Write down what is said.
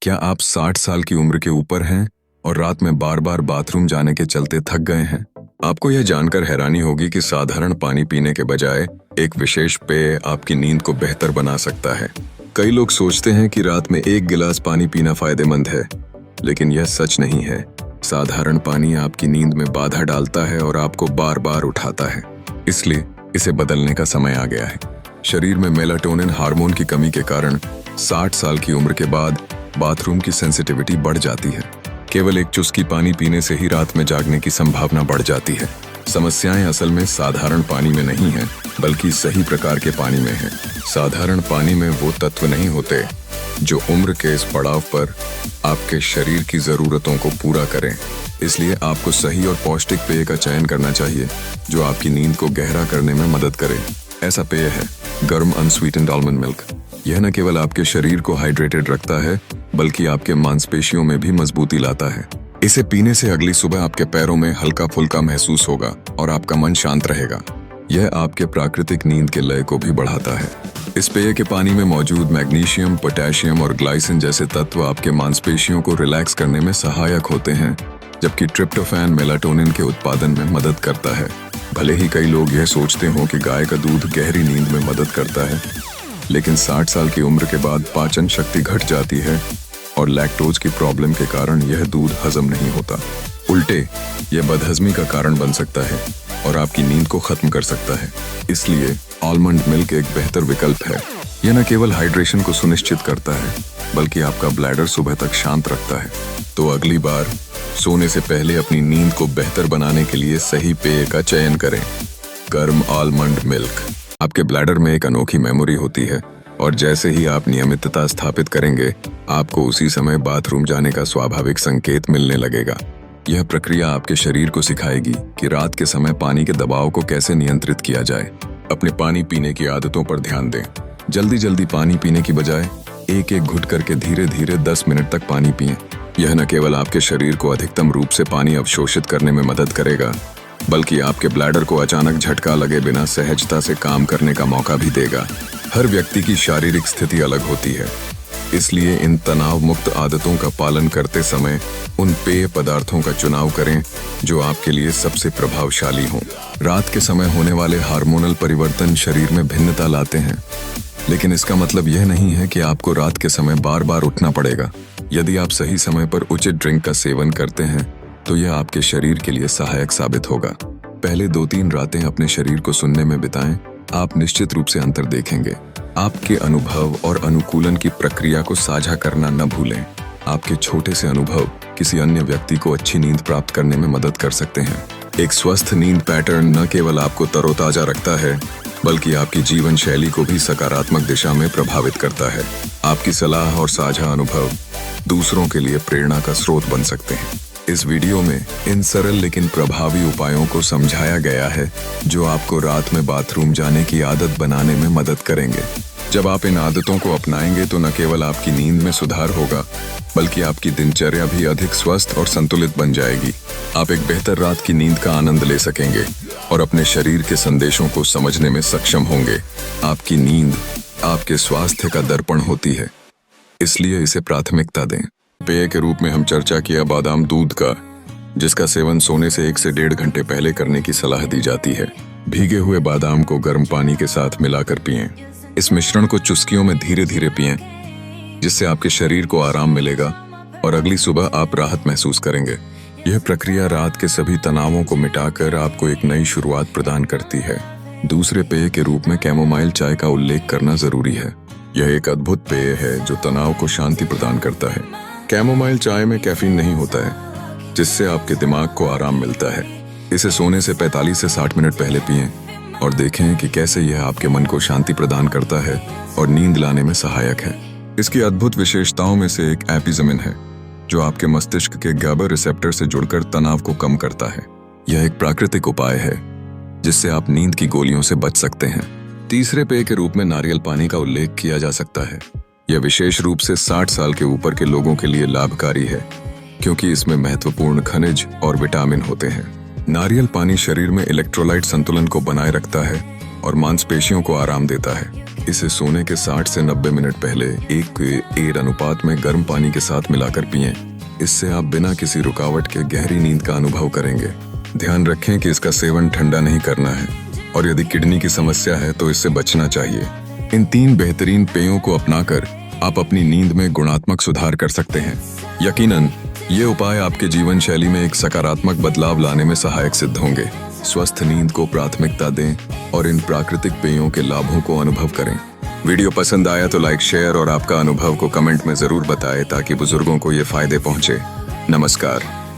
क्या आप 60 साल की उम्र के ऊपर हैं और रात में बार बार बाथरूम जाने के चलते थक गए हैं? आपको यह जानकर हैरानी होगी कि साधारण पानी पीने के बजाय एक विशेष पेय आपकी नींद को बेहतर बना सकता है। कई लोग सोचते हैं कि रात में 1 गिलास पानी पीना फायदेमंद है, लेकिन यह सच नहीं है। साधारण पानी आपकी नींद में बाधा डालता है और आपको बार बार उठाता है। इसलिए इसे बदलने का समय आ गया है। शरीर में मेलाटोनिन हार्मोन की कमी के कारण 60 साल की उम्र के बाद बाथरूम की सेंसिटिविटी बढ़ जाती है। केवल एक चुस्की पानी पीने से ही रात में जागने की संभावना बढ़ जाती है। समस्याएं असल में साधारण पानी में नहीं है, बल्कि सही प्रकार के पानी में है। साधारण पानी में वो तत्व नहीं होते जो उम्र के इस पड़ाव पर आपके शरीर की जरूरतों को पूरा करें। इसलिए आपको सही और पौष्टिक पेय का चयन करना चाहिए जो आपकी नींद को गहरा करने में मदद करे। ऐसा पेय है गर्म अनस्वीटेंड आलमंड मिल्क। यह न केवल आपके शरीर को हाइड्रेटेड रखता है, बल्कि आपके मांसपेशियों में भी मजबूती लाता है। इसे पीने से अगली सुबह आपके पैरों में हल्का फुल्का महसूस होगा और आपका मन शांत रहेगा। यह आपके प्राकृतिक नींद के लय को भी बढ़ाता है। इस पेय के पानी में मौजूद मैग्नीशियम, पोटेशियम और ग्लाइसिन जैसे तत्व आपके मांसपेशियों को रिलैक्स करने में सहायक होते हैं, जबकि ट्रिप्टोफैन मेलाटोनिन के उत्पादन में मदद करता है। भले ही कई लोग यह सोचते हों कि गाय का दूध गहरी नींद में मदद करता है, लेकिन 60 साल की उम्र के बाद पाचन शक्ति घट जाती है और लैक्टोज की प्रॉब्लम के कारण यह दूध हजम नहीं होता। उल्टे यह बदहजमी का कारण बन सकता है और आपकी नींद को खत्म कर सकता है। इसलिए आलमंड मिल्क एक बेहतर विकल्प है। यह न केवल हाइड्रेशन को सुनिश्चित करता है, बल्कि आपका ब्लैडर सुबह तक शांत रखता है। तो अगली बार सोने से पहले अपनी नींद को बेहतर बनाने के लिए सही पेय का चयन करें। गर्म आलमंड मिल्क। आपके ब्लैडर में एक अनोखी मेमोरी होती है और जैसे ही आप नियमितता स्थापित करेंगे, आपको उसी समय बाथरूम जाने का स्वाभाविक संकेत मिलने लगेगा। यह प्रक्रिया आपके शरीर को सिखाएगी कि रात के समय पानी के दबाव को कैसे नियंत्रित किया जाए। अपने पानी पीने की आदतों पर ध्यान दें। जल्दी जल्दी पानी पीने की बजाय एक एक घुट करके धीरे धीरे 10 मिनट तक पानी पिएं। यह न केवल आपके शरीर को अधिकतम रूप से पानी अवशोषित करने में मदद करेगा, बल्कि आपके ब्लैडर को अचानक झटका लगे बिना सहजता से काम करने का मौका भी देगा। हर व्यक्ति की शारीरिक स्थिति अलग होती है, इसलिए इन तनाव मुक्त आदतों का पालन करते समय उन पेय पदार्थों का चुनाव करें जो आपके लिए सबसे प्रभावशाली हों। रात के समय होने वाले हार्मोनल परिवर्तन शरीर में भिन्नता लाते हैं, लेकिन इसका मतलब यह नहीं है कि आपको रात के समय बार बार उठना पड़ेगा। यदि आप सही समय पर उचित ड्रिंक का सेवन करते हैं, तो यह आपके शरीर के लिए सहायक साबित होगा। पहले 2-3 रातें अपने शरीर को सुनने में बिताएं। आप निश्चित रूप से अंतर देखेंगे। आपके अनुभव और अनुकूलन की प्रक्रिया को साझा करना न भूलें। आपके छोटे से अनुभव किसी अन्य व्यक्ति को अच्छी नींद प्राप्त करने में मदद कर सकते हैं। एक स्वस्थ नींद पैटर्न न केवल आपको तरोताजा रखता है, बल्कि आपकी जीवन शैली को भी सकारात्मक दिशा में प्रभावित करता है। आपकी सलाह और साझा अनुभव दूसरों के लिए प्रेरणा का स्रोत बन सकते हैं। इस वीडियो में इन सरल लेकिन प्रभावी उपायों को समझाया गया है जो आपको रात में बाथरूम जाने की आदत बनाने में मदद करेंगे। जब आप इन आदतों को अपनाएंगे तो न केवल आपकी नींद में सुधार होगा, बल्कि आपकी दिनचर्या भी अधिक स्वस्थ और संतुलित बन जाएगी। आप एक बेहतर रात की नींद का आनंद ले सकेंगे और अपने शरीर के संदेशों को समझने में सक्षम होंगे। आपकी नींद आपके स्वास्थ्य का दर्पण होती है, इसलिए इसे प्राथमिकता दें। पेय के रूप में हम चर्चा किया बादाम दूध का, जिसका सेवन सोने से 1 से 1.5 घंटे पहले करने की सलाह दी जाती है। भीगे हुए बादाम को गर्म पानी के साथ मिलाकर पिएं। इस मिश्रण को चुस्कियों में धीरे धीरे पिएं, जिससे आपके शरीर को आराम मिलेगा और अगली सुबह आप राहत महसूस करेंगे। यह प्रक्रिया रात के सभी तनावों को मिटाकर आपको एक नई शुरुआत प्रदान करती है। दूसरे पेय के रूप में कैमोमाइल चाय का उल्लेख करना जरूरी है। यह एक अद्भुत पेय है जो तनाव को शांति प्रदान करता है। कैमोमाइल चाय में कैफीन नहीं होता है, जिससे आपके दिमाग को आराम मिलता है। इसे सोने से 45 से 60 मिनट पहले पिएं और देखें कि कैसे यह आपके मन को शांति प्रदान करता है और नींद लाने में सहायक है। इसकी अद्भुत विशेषताओं में से एक एपिजमिन है, जो आपके मस्तिष्क के गाबा रिसेप्टर से जुड़कर तनाव को कम करता है। यह एक प्राकृतिक उपाय है जिससे आप नींद की गोलियों से बच सकते हैं। तीसरे पेय के रूप में नारियल पानी का उल्लेख किया जा सकता है। यह विशेष रूप से 60 साल के ऊपर के लोगों के लिए लाभकारी है, क्योंकि इसमें महत्वपूर्ण खनिज और विटामिन होते हैं। नारियल पानी शरीर में इलेक्ट्रोलाइट संतुलन को बनाए रखता है और मांसपेशियों को आराम देता है। इसे सोने के 60 से 90 मिनट पहले 1:1 अनुपात में गर्म पानी के साथ मिलाकर पिएं। इससे आप बिना किसी रुकावट के गहरी नींद का अनुभव करेंगे। ध्यान रखें कि इसका सेवन ठंडा नहीं करना है और यदि किडनी की समस्या है तो इससे बचना चाहिए। इन 3 बेहतरीन पेयों को अपनाकर आप अपनी नींद में गुणात्मक सुधार कर सकते हैं। यकीनन ये उपाय आपके जीवन शैली में एक सकारात्मक बदलाव लाने में सहायक सिद्ध होंगे। स्वस्थ नींद को प्राथमिकता दें और इन प्राकृतिक पेयों के लाभों को अनुभव करें। वीडियो पसंद आया तो लाइक, शेयर और आपका अनुभव को कमेंट में जरूर बताएं ताकि बुजुर्गों को ये फायदे पहुंचे। नमस्कार।